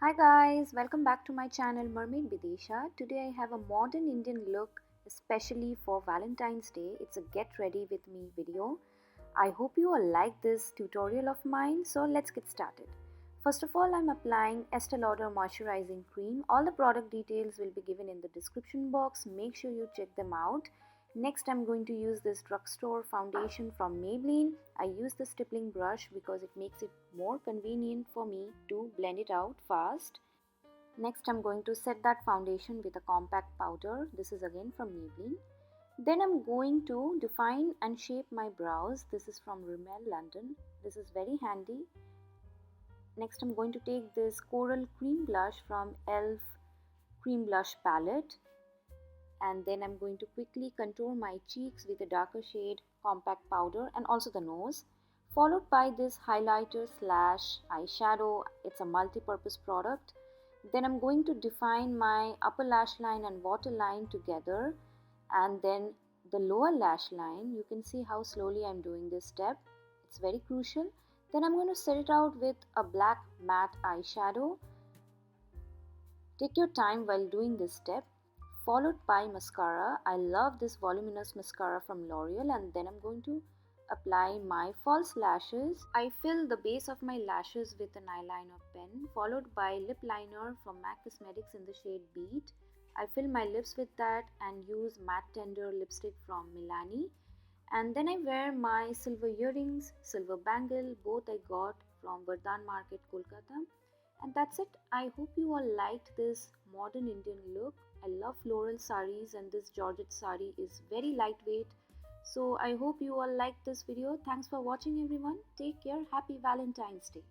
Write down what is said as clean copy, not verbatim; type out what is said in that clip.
Hi guys, welcome back to my channel Mermaid Bidisha. Today I have a modern Indian look especially for Valentine's Day. It's a get ready with me video. I hope you all like this tutorial of mine, so let's get started. First of all, I'm applying Estee Lauder moisturizing cream. All the product details will be given in the description box. Make sure you check them out. Next, I'm going to use this drugstore foundation from Maybelline. I use the stippling brush because it makes it more convenient for me to blend it out fast. Next, I'm going to set that foundation with a compact powder. This is again from Maybelline. Then I'm going to define and shape my brows. This is from Rimmel London. This is very handy. Next, I'm going to take this coral cream blush from e.l.f. cream blush palette, and then I'm going to quickly contour my cheeks with a darker shade compact powder and also the nose, followed by this highlighter slash eyeshadow. It's a multi-purpose product. Then I'm going to define my upper lash line and waterline together, and then the lower lash line. You can see how slowly I'm doing this step. It's very crucial. Then I'm going to set it out with a black matte eyeshadow. Take your time while doing this step, followed by mascara. I love this voluminous mascara from L'Oreal, and then I'm going to apply my false lashes. I fill the base of my lashes with an eyeliner pen, followed by lip liner from MAC Cosmetics in the shade Beat. I fill my lips with that and use matte tender lipstick from Milani. And then I wear my silver earrings, silver bangle, both I got from Vardhan Market, Kolkata. And that's it. I hope you all liked this modern Indian look. I love floral saris, and this Georgette sari is very lightweight. So I hope you all liked this video. Thanks for watching everyone. Take care. Happy Valentine's Day.